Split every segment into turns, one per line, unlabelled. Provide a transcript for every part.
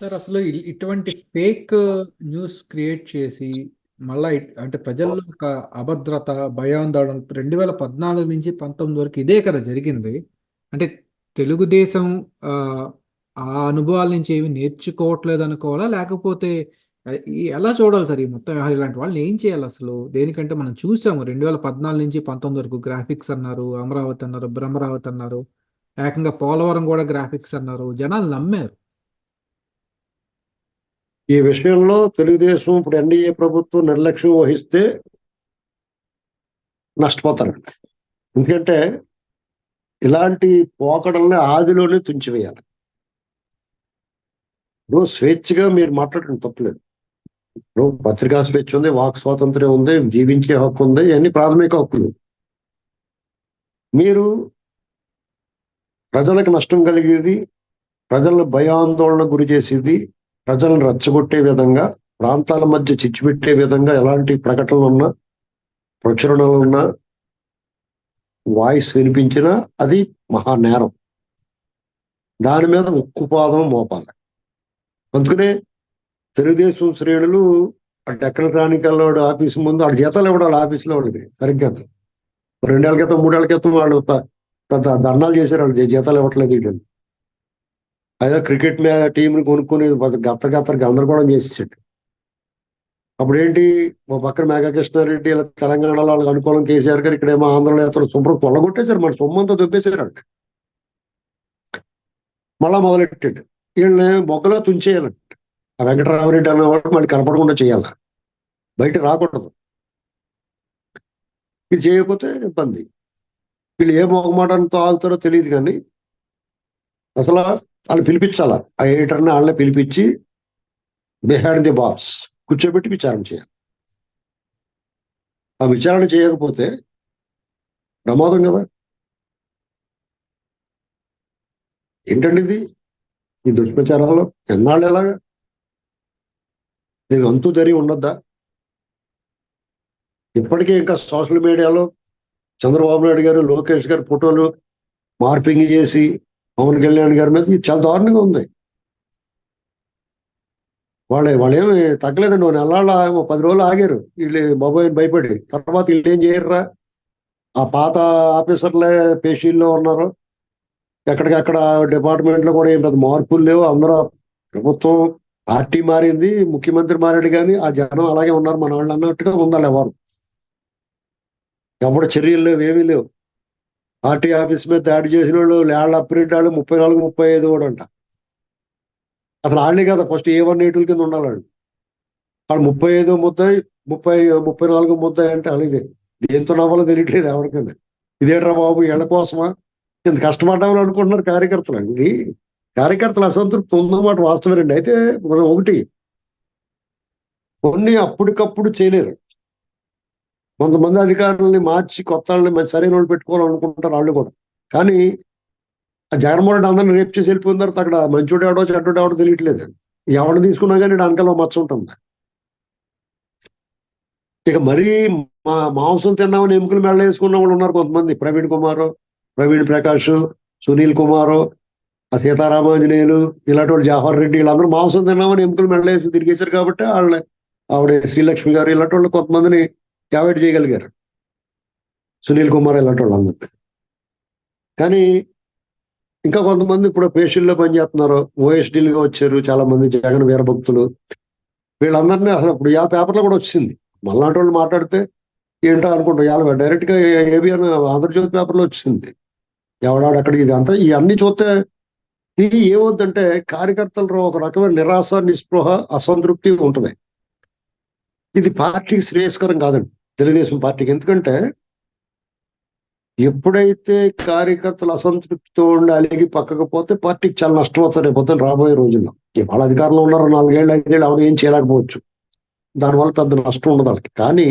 Sir అసలు ఇటువంటి fake news create చేసి మళ్ళా అంటే ప్రజల్లో ఒక అభద్రత, భయాందోళన 2014 నుంచి 19 వరకు ఇదే కదా జరిగింది. అంటే తెలుగుదేశం ఆ, ఆ అనుభవాల నుంచి ఏమి నేర్చుకోవట్లేదు అనుకోవాలా, లేకపోతే ఎలా చూడాలి సార్ ఈ మొత్తం వ్యవహారం? ఇలాంటి వాళ్ళని ఏం చేయాలి అసలు? దేనికంటే మనం చూసాము 2014 నుంచి 19 వరకు గ్రాఫిక్స్ అన్నారు, అమరావతి అన్నారు, బ్రహ్మరావతి అన్నారు, ఏకంగా పోలవరం కూడా గ్రాఫిక్స్ అన్నారు, జనాలు నమ్మారు.
ఈ విషయంలో తెలుగుదేశం ఇప్పుడు ఎన్డీఏ ప్రభుత్వం నిర్లక్ష్యం వహిస్తే నష్టపోతారు. ఎందుకంటే ఇలాంటి పోకడల్ని ఆదిలోనే తుంచివేయాలి. ఇప్పుడు స్వేచ్ఛగా మీరు మాట్లాడటం తప్పలేదు. ఇప్పుడు పత్రికా స్వేచ్ఛ ఉంది, వాక్ స్వాతంత్ర్యం ఉంది, జీవించే హక్కు ఉంది, ఇవన్నీ ప్రాథమిక హక్కులు. మీరు ప్రజలకు నష్టం కలిగేది, ప్రజలను భయాందోళన గురి చేసేది, ప్రజలను రెచ్చగొట్టే విధంగా, ప్రాంతాల మధ్య చిచ్చుపెట్టే విధంగా ఎలాంటి ప్రకటనలు ఉన్నా, ప్రచురణలు ఉన్నా, వాయిస్ వినిపించినా అది మహా నేరం. దాని మీద ఉక్కుపాదం మోపాలి. అందుకనే తెలుగుదేశం శ్రేణులు ఆ డెక్కన క్రానికల్ ఆఫీస్ ముందు ఆడ జీతాలు ఇవ్వడం వాళ్ళ ఆఫీసులో వాళ్ళకి సరిగ్గా 2 ఏళ్ల క్రితం 3 ఏళ్ల క్రితం వాళ్ళు పెద్ద ధర్నాలు చేశారు. వాళ్ళు జీతాలు ఇవ్వట్లేదు వీళ్ళు. అదే క్రికెట్ టీంని కొనుక్కుని గత్తర గందరగోళం చేసేసాడు. అప్పుడు ఏంటి, మా పక్కన మేఘా కృష్ణారెడ్డి ఇలా తెలంగాణలో వాళ్ళకి అనుకూలం కేసీఆర్ గారు, ఇక్కడేమో ఆంధ్రలో అతను శుభ్రం కొల్లగొట్టేశారు. మన సొమ్మంతా దొబ్బేశారంట. మళ్ళా మొదలెట్టాడు వీళ్ళని మొగ్గలో తుంచేయాలంట. ఆ వెంకటరామరెడ్డి అన్నవాడు మళ్ళీ కనపడకుండా చేయాలి, బయట రాకూడదు. ఇది చేయకపోతే ఇబ్బంది. వీళ్ళు ఏ మొగమాటంతో ఆగుతారో తెలియదు, కానీ అసలు వాళ్ళు పిలిపించాలా, ఆ ఎడిటర్ని వాళ్ళని పిలిపించి బిహైండ్ ది బాక్స్ కూర్చోబెట్టి విచారణ చేయాలి. ఆ విచారణ చేయకపోతే ప్రమాదం కదా. ఏంటండి ఇది, ఈ దుష్ప్రచారాలు ఎన్నాళ్ళు ఎలాగా? దీనికి అంతూ జరిగి ఉండొద్దా? ఇప్పటికే ఇంకా సోషల్ మీడియాలో చంద్రబాబు నాయుడు గారు, లోకేష్ గారు ఫోటోలు మార్పింగ్ చేసి పవన్ కళ్యాణ్ గారి మీద చాలా దారుణంగా ఉంది. వాళ్ళేమి తగ్గలేదండి. 10 రోజులు ఆగారు వీళ్ళు బాబోయ్ భయపడి. తర్వాత వీళ్ళు ఏం చేయర్రా, ఆ పాత ఆఫీసర్లే పేషీల్లో ఉన్నారు. ఎక్కడికక్కడ డిపార్ట్మెంట్ లో కూడా ఏం పెద్ద మార్పులు లేవు. అందరూ ప్రభుత్వం, పార్టీ మారింది, ముఖ్యమంత్రి మారాడు, కానీ ఆ జనం అలాగే ఉన్నారు మన వాళ్ళు అన్నట్టుగా ఉండాలి. ఎవరు చర్యలు లేవు, ఏమీ లేవు. పార్టీ ఆఫీస్ మీద దాడి చేసిన వాళ్ళు లేళ్ళ అప్రింట్ వాళ్ళు 34, 35 కూడా అంట. అసలు వాళ్ళే కదా ఫస్ట్ A1 A2 కింద ఉండాలి వాళ్ళు. 35 ముద్దాయి, 34 ముద్దాయి అంటే అలాగే దేంతో నవ్వాలో తెలియట్లేదు ఎవరికైనా. ఇదేట్రా బాబు, వీళ్ళ కోసమా ఇంత కష్టపడ్డామని అనుకుంటున్నారు కార్యకర్తలు. అండి, కార్యకర్తల అసంతృప్తి ఉందన్నమాట, వాస్తవేనండి. అయితే మనం ఒకటి, కొన్ని అప్పటికప్పుడు చేయలేరు. కొంతమంది అధికారులని మార్చి కొత్త వాళ్ళని సరైన వాళ్ళు పెట్టుకోవాలనుకుంటారు వాళ్ళు కూడా. కానీ ఆ జగన్మోహన్ రెడ్డి అందరిని రేపు చేసి వెళ్ళిపోయిన తర్వాత అక్కడ మంచోడు ఎవడో చెడ్డోడు ఎవడో తెలియట్లేదు. ఎవరిని తీసుకున్నా కానీ వెనకాల మచ్చ ఉంటుంది. ఇక మరీ మాంసం తిన్నామని ఎముకలు మెళ్ళ వేసుకున్న వాళ్ళు ఉన్నారు కొంతమంది. ప్రవీణ్ కుమార్, ప్రవీణ్ ప్రకాష్, సునీల్ కుమార్, ఆ సీతారామాంజనేయులు, ఇలాంటి వాళ్ళు, జవహర్ రెడ్డి, వీళ్ళందరూ మాంసం తిన్నామని ఎముకలు మెళ్ళ వేసి తిరిగేశారు. కాబట్టి ఆవిడ శ్రీలక్ష్మి గారు ఇలాంటి వాళ్ళు కొంతమందిని అవాయిడ్ చేయగలిగారు, సునీల్ కుమార్ ఇలాంటి వాళ్ళు అందరినీ. కానీ ఇంకా కొంతమంది ఇప్పుడు పేషెంట్లో పనిచేస్తున్నారు, ఓఎస్డీలుగా వచ్చారు చాలా మంది జగన్ వీరభక్తులు. వీళ్ళందరినీ అసలు ఇప్పుడు ఆ పేపర్లో కూడా వచ్చింది. మళ్ళాంటి వాళ్ళు మాట్లాడితే ఏంటో అనుకుంటారు. ఇవాళ డైరెక్ట్ గా ఏబిఎన్ ఆంధ్రజ్యోతి పేపర్లో వచ్చింది. ఎవడాడు అక్కడికి, ఇది అంతా ఇవన్నీ చూస్తే ఇది ఏమవుద్దంటే కార్యకర్తలు ఒక రకమైన నిరాశ, నిస్పృహ, అసంతృప్తి ఉంటుంది. ఇది పార్టీకి శ్రేయస్కరం కాదండి, తెలుగుదేశం పార్టీకి. ఎందుకంటే ఎప్పుడైతే కార్యకర్తలు అసంతృప్తితో ఉండి అలిగి పక్కకు పోతే పార్టీకి చాలా నష్టం వస్తుంది రేపు రాబోయే రోజుల్లో. ఇవాళ అధికారంలో ఉన్నారు 4 ఏళ్ళు 5 ఏళ్ళు, ఆవిడ ఏం చేయలేకపోవచ్చు. దానివల్ల పెద్ద నష్టం ఉండదు వాళ్ళకి. కానీ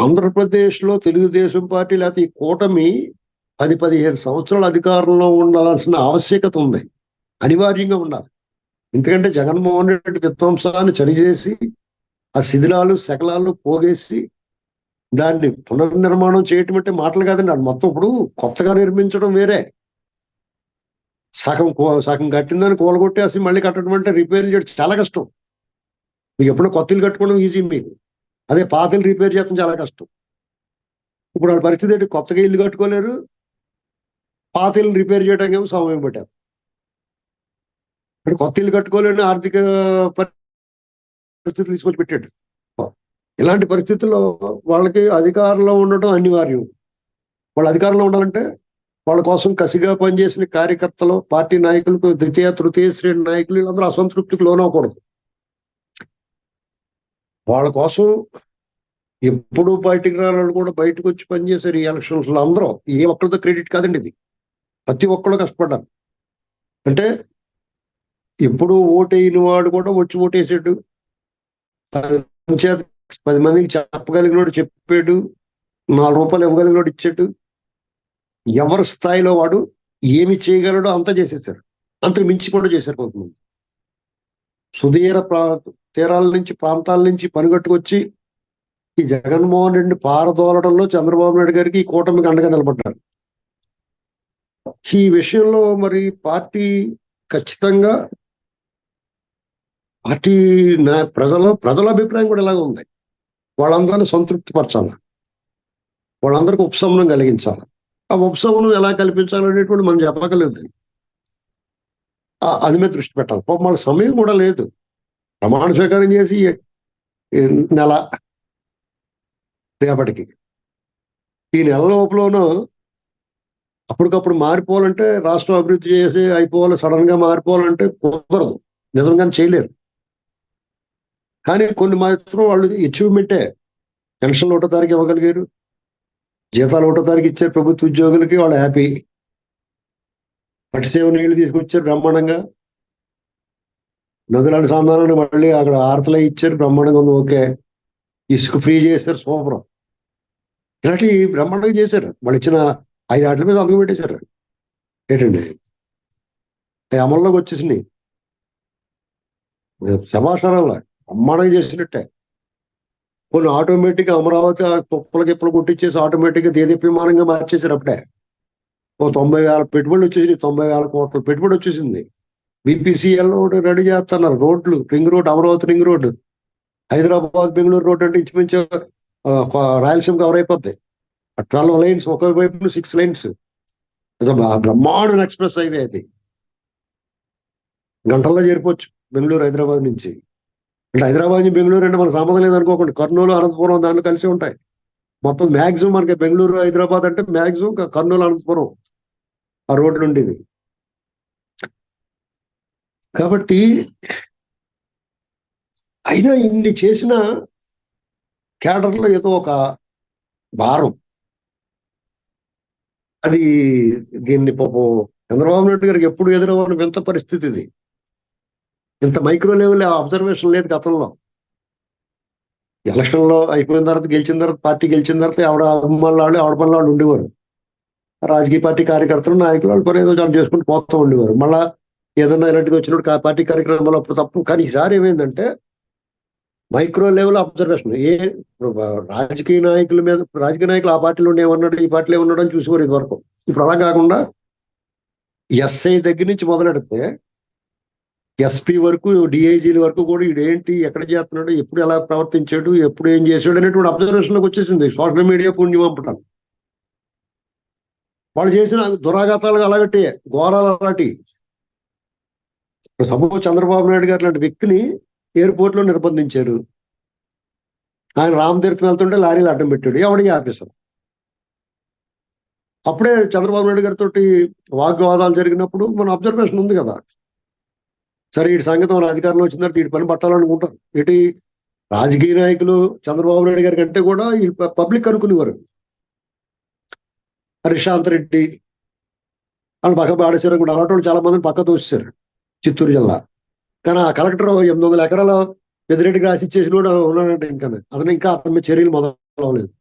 ఆంధ్రప్రదేశ్ లో తెలుగుదేశం పార్టీ లేకపోతే ఈ కూటమి 10-15 సంవత్సరాల అధికారంలో ఉండాల్సిన ఆవశ్యకత ఉంది, అనివార్యంగా ఉండాలి. ఎందుకంటే జగన్మోహన్ రెడ్డి విధ్వంసాన్ని చనిచేసి ఆ శిథిలాలు శకలాలు పోగేసి దాన్ని పునర్నిర్మాణం చేయటం అంటే మాటలు కాదండి. అది మొత్తం ఇప్పుడు కొత్తగా నిర్మించడం వేరే, సగం కట్టిందని కూలగొట్టేసి మళ్ళీ కట్టడం అంటే రిపేర్ చేయడం చాలా కష్టం. మీకు ఎప్పుడో కొత్త ఇల్లు కట్టుకోవడం ఈజీ మీకు, అదే పాత ఇల్లు రిపేర్ చేయడం చాలా కష్టం. ఇప్పుడు వాళ్ళ పరిస్థితి ఏంటి? కొత్తగా ఇల్లు కట్టుకోలేరు, పాత ఇల్లు రిపేర్ చేయడానికి ఏమో సమయం పట్టారు. అంటే కొత్త ఇల్లు కట్టుకోలేని ఆర్థిక పరిస్థితులు తీసుకొచ్చి పెట్టాడు. ఇలాంటి పరిస్థితుల్లో వాళ్ళకి అధికారంలో ఉండటం అనివార్యం. వాళ్ళు అధికారంలో ఉండాలంటే వాళ్ళ కోసం కసిగా పనిచేసిన కార్యకర్తలు, పార్టీ నాయకులకు, ద్వితీయ తృతీయ శ్రేణి నాయకులు వీళ్ళందరూ అసంతృప్తికి లోనవ్వకూడదు. వాళ్ళ కోసం ఎప్పుడు బయటికి రాని కూడా బయటకు వచ్చి పనిచేశారు ఈ ఎలక్షన్స్ లో అందరూ. ఏ ఒక్కరితో క్రెడిట్ కాదండి ఇది, ప్రతి ఒక్కళ్ళు కష్టపడ్డారు. అంటే ఎప్పుడు ఓటేయని వాడు కూడా వచ్చి ఓటేసాడు, 10 మందికి చెప్పగలిగినోడు చెప్పాడు, 4 రూపాయలు ఇవ్వగలిగినోడు ఇచ్చాడు. ఎవరి స్థాయిలో వాడు ఏమి చేయగలడో అంతా చేసేసారు, అంతకు మించి కూడా చేశారు. కొంతమంది సుదీర తీరాల నుంచి, ప్రాంతాల నుంచి పనిగట్టుకొచ్చి ఈ జగన్మోహన్ రెడ్డిని పారదోలడంలో చంద్రబాబు నాయుడు గారికి ఈ కూటమికి అండగా నిలబడ్డారు. ఈ విషయంలో మరి పార్టీ ఖచ్చితంగా ప్రజల అభిప్రాయం కూడా ఇలాగ ఉంది. వాళ్ళందరినీ సంతృప్తి పరచాలి, వాళ్ళందరికీ ఉపశమనం కలిగించాలి. ఆ ఉపశమనం ఎలా కల్పించాలనేటువంటి మనం చెప్పగలేదు, అది మీద దృష్టి పెట్టాలి. పాపం వాళ్ళ సమయం కూడా లేదు. ప్రమాణ స్వీకారం చేసి నెల రేపటికి, ఈ నెల లోపలనో అప్పటికప్పుడు మారిపోవాలంటే, రాష్ట్రం అభివృద్ధి చేసి అయిపోవాలి, సడన్ గా మారిపోవాలంటే కుదరదు, నిజంగానే చేయలేరు. కానీ కొన్ని మాత్రం వాళ్ళు అచీవ్మెంటే. పెన్షన్లు 1వ తారీఖు ఇవ్వగలిగారు, జీతాలు 1వ తారీఖు ఇచ్చారు ప్రభుత్వ ఉద్యోగులకి, వాళ్ళు హ్యాపీ. పట్టిసేవ నీళ్లు తీసుకొచ్చారు బ్రహ్మాండంగా, నదుల అనుసంధానాన్ని మళ్ళీ అక్కడ ఆర్తలే ఇచ్చారు, బ్రహ్మాండంగా ఉంది, ఓకే. ఇసుక ఫ్రీ చేశారు, సూపర్. ఇలాంటి బ్రహ్మాండంగా చేశారు. వాళ్ళు ఇచ్చిన 5 ఆటల మీద సంతకం పెట్టేశారు. ఏంటండి అమల్లోకి వచ్చేసినాయి, శభాషణంలా బ్రహ్మాండంగా చేసినట్టే. కొన్ని ఆటోమేటిక్ గా అమరావతి గిప్పలు కొట్టించేసి ఆటోమేటిక్ గా దేదీప్యమానంగా మార్చేసారు. అప్పుడే 90,000 పెట్టుబడులు వచ్చేసింది, 90,000 కోట్ల పెట్టుబడి వచ్చేసింది. బీపీసీఎల్ రెడీ చేస్తున్నారు, రోడ్లు, ring road, Amaravati ring road, Hyderabad Bengaluru road అంటే ఇంచుమించు రాయలసీమ కవర్ అయిపోద్ది. 12 లైన్స్, ఒకవైపు 6 లైన్స్, బ్రహ్మాండ ఎక్స్ప్రెస్ హైవే. అది గంటల్లో చేరిపోవచ్చు బెంగళూరు హైదరాబాద్ నుంచి. అంటే హైదరాబాద్ నుంచి బెంగళూరు అంటే మనకు సంబంధం లేదనుకోకండి, కర్నూలు, అనంతపురం దాంట్లో కలిసి ఉంటాయి. మొత్తం మ్యాక్సిమం మనకి బెంగళూరు హైదరాబాద్ అంటే మ్యాక్సిమం కర్నూలు, అనంతపురం ఆ రోడ్లు ఉండేది. కాబట్టి అయినా ఇన్ని చేసిన క్యాడర్లో ఏదో ఒక భారం, అది దీన్ని పాపం చంద్రబాబు నాయుడు గారికి ఎప్పుడు ఎదురవ్వని వింత పరిస్థితి ఇది. ఇంత మైక్రో లెవెల్ అబ్జర్వేషన్ లేదు గతంలో. ఎలక్షన్ లో అయిపోయిన తర్వాత, గెలిచిన తర్వాత, పార్టీ గెలిచిన తర్వాత ఆవిడ అభిమానులు ఆవిడ పనులు వాళ్ళు ఉండేవారు. రాజకీయ పార్టీ కార్యకర్తలు, నాయకులు వాళ్ళు పని ఏదో చాలా చేసుకుంటూ పోతూ ఉండేవారు. మళ్ళా ఏదన్నా ఇలాంటిది వచ్చినప్పుడు పార్టీ కార్యక్రమాలు అప్పుడు తప్పు. కానీ ఈసారి ఏమైందంటే మైక్రో లెవెల్ అబ్జర్వేషన్. రాజకీయ నాయకుల మీద, రాజకీయ నాయకులు ఆ పార్టీలో ఏమన్నాడు, ఈ పార్టీలో ఏమన్నాడు అని చూసేవారు ఇది వరకు. ఇప్పుడు అలా కాకుండా ఎస్ఐ దగ్గర నుంచి మొదలెడితే ఎస్పీ వరకు, డిఐజీల వరకు కూడా ఇదేంటి, ఎక్కడ చేస్తున్నాడు, ఎప్పుడు ఎలా ప్రవర్తించాడు, ఎప్పుడు ఏం చేశాడు అనేటువంటి అబ్జర్వేషన్ లోకి వచ్చేసింది. సోషల్ మీడియా పుణ్యం పంపటం. వాళ్ళు చేసిన దురాఘాతాలు అలాగట్టి, ఘోరాలు అలాంటి. సపోజ్ చంద్రబాబు నాయుడు గారు లాంటి వ్యక్తిని ఎయిర్పోర్ట్ లో నిర్బంధించారు. ఆయన రామతీర్థం వెళ్తుంటే లారీలు అడ్డం పెట్టాడు, ఎవడికి ఆఫీసర్. అప్పుడే చంద్రబాబు నాయుడు గారితో వాగ్వాదాలు జరిగినప్పుడు మన అబ్జర్వేషన్ ఉంది కదా. సరే, ఈ సంగతి మన అధికారంలో వచ్చిన తర్వాత ఈ పని పట్టాలనుకుంటారు. ఇటు రాజకీయ నాయకులు చంద్రబాబు నాయుడు గారి కంటే కూడా ఈ పబ్లిక్ అనుకునేవారు. హరిశాంత్ రెడ్డి వాళ్ళు పక్క బాడేశారు కూడా, అలాంటి వాళ్ళు చాలా మందిని పక్క తోసేశారు చిత్తూరు జిల్లా. కానీ ఆ కలెక్టర్ 800 ఎకరాల పెద్దిరెడ్డికి రాసి ఇచ్చేసిన కూడా ఉన్నాడంటే ఇంకా అతని మీద చర్యలు మొదలవలేదు.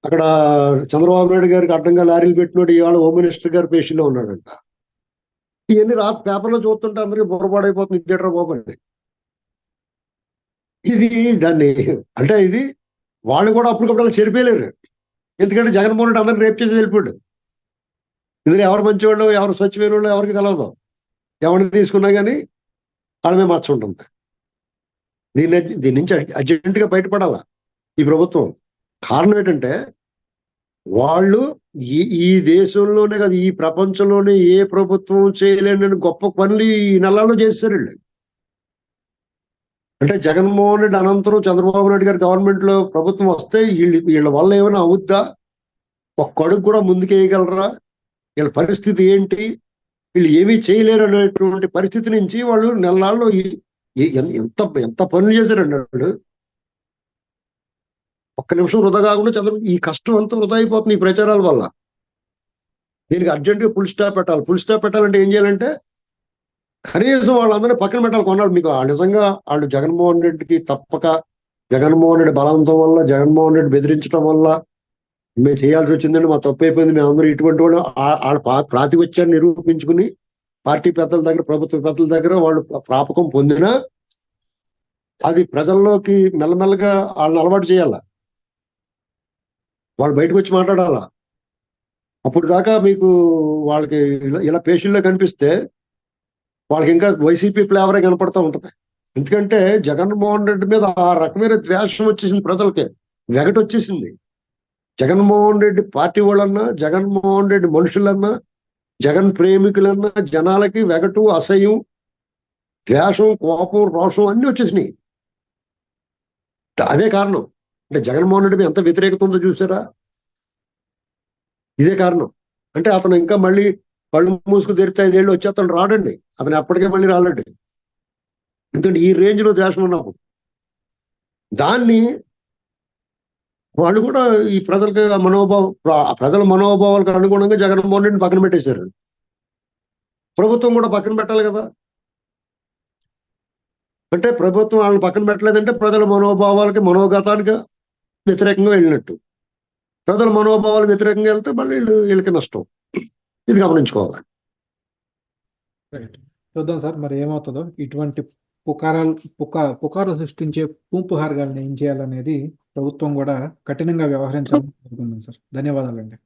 అక్కడ చంద్రబాబు నాయుడు గారికి అడ్డంగా లారీలు పెట్టినోడు ఇవాళ హోమ్ మినిస్టర్ గారి పేషీలో ఉన్నాడంట. ఇవన్నీ పేపర్లో చూస్తుంటే అందరికీ బుర్రపాడైపోతుంది, ఇచ్చేటరా బాబండి. ఇది దాన్ని అంటే ఇది వాళ్ళు కూడా అప్పటికప్పుడు అలా చెరిపోయలేరు. ఎందుకంటే జగన్మోహన్ రెడ్డి అందరిని రేప్ చేసి వెళ్ళిపోయాడు. ఇందులో ఎవరు మంచివాళ్ళు ఎవరు స్వచ్ఛమైన వాళ్ళు ఎవరికి తెలియదు. ఎవరిని తీసుకున్నా కానీ వాళ్ళ మీద మచ్చ ఉంటుంది. దీని నుంచి అర్జెంటుగా బయటపడాలా ఈ ప్రభుత్వం. కారణం ఏంటంటే వాళ్ళు ఈ దేశంలోనే కాదు, ఈ ప్రపంచంలోనే ఏ ప్రభుత్వం చేయలేని గొప్ప పనులు ఈ నెలల్లో చేశారు వీళ్ళు. అంటే జగన్మోహన్ రెడ్డి అనంతరం చంద్రబాబు నాయుడు గారి గవర్నమెంట్ లో ప్రభుత్వం వస్తే వీళ్ళ వల్ల ఏమైనా అవుద్దా, ఒక్క అడుగు కూడా ముందుకు వేయగలరా, వీళ్ళ పరిస్థితి ఏంటి, వీళ్ళు ఏమీ చేయలేరు అనేటువంటి పరిస్థితి నుంచి వాళ్ళు నెలల్లో ఎంత ఎంత పనులు చేశారండి వాళ్ళు. ఒక్క నిమిషం వృధా కాకుండా ఈ కష్టం అంతా వృధా అయిపోతుంది ఈ ప్రచారాల వల్ల. దీనికి అర్జెంటుగా ఫుల్ స్టాప్ పెట్టాలి. ఫుల్ స్టాప్ పెట్టాలంటే ఏం చేయాలంటే కనీసం వాళ్ళందరినీ పక్కన పెట్టాలి కొన్నాళ్ళు. మీకు నిజంగా వాళ్ళు జగన్మోహన్ రెడ్డికి తప్పక, జగన్మోహన్ రెడ్డి బలవంతం వల్ల, జగన్మోహన్ రెడ్డి బెదిరించడం వల్ల మేము చేయాల్సి వచ్చిందండి, మా తప్పు అయిపోయింది, మేమందరూ ఇటువంటి వాళ్ళు వాళ్ళ ప్రాతిపత్యాన్ని నిరూపించుకుని పార్టీ పెద్దల దగ్గర, ప్రభుత్వ పెద్దల దగ్గర వాళ్ళు ప్రాపకం పొందినా అది ప్రజల్లోకి మెల్లమెల్లగా వాళ్ళని అలవాటు చేయాల. వాళ్ళు బయటకు వచ్చి మాట్లాడాలా. అప్పుడు దాకా మీకు వాళ్ళకి ఇలా పేషెంట్లో కనిపిస్తే వాళ్ళకి ఇంకా వైసీపీ ఫ్లేవరే కనపడుతూ ఉంటుంది. ఎందుకంటే జగన్మోహన్ రెడ్డి మీద ఆ రకమైన ద్వేషం వచ్చేసింది, ప్రజలకి వెగట వచ్చేసింది. జగన్మోహన్ రెడ్డి పార్టీ వాళ్ళన్నా, జగన్మోహన్ రెడ్డి మనుషులన్నా, జగన్ ప్రేమికులన్నా జనాలకి వెగటు, అసహ్యం, ద్వేషం, కోపం, రోషం అన్ని వచ్చేసినాయి. అదే కారణం. అంటే జగన్మోహన్ రెడ్డి మీద ఎంత వ్యతిరేకత ఉందో చూసారా, ఇదే కారణం. అంటే అతను ఇంకా మళ్ళీ కళ్ళు మూసుకు తెరిస్తే 5 ఏళ్ళు వచ్చి అతను రాడండి, అతను ఎప్పటికే మళ్ళీ రాలండి. ఎందుకంటే ఈ రేంజ్ లో ద్వేషం ఉన్నప్పుడు దాన్ని వాళ్ళు కూడా ఈ ప్రజల మనోభావాలకు అనుగుణంగా జగన్మోహన్ రెడ్డిని పక్కన పెట్టేశారు. ప్రభుత్వం కూడా పక్కన పెట్టాలి కదా. అంటే ప్రభుత్వం వాళ్ళని పక్కన పెట్టలేదంటే ప్రజల మనోభావాలకి, మనోగతానికి వ్యతిరేకంగా వెళ్ళినట్టు. ప్రజల మనోభావాలకు వ్యతిరేకంగా వెళ్తే మళ్ళీ వీళ్ళకి నష్టం. ఇది గమనించుకోవాలి.
రైట్. చూద్దాం సార్ మరి ఏమవుతుందో. ఇటువంటి పుకారు సృష్టించే పూంపుహారుగాలను ఏం చేయాలనేది ప్రభుత్వం కూడా కఠినంగా వ్యవహరించాలని కోరుకుందాం సార్. ధన్యవాదాలండి.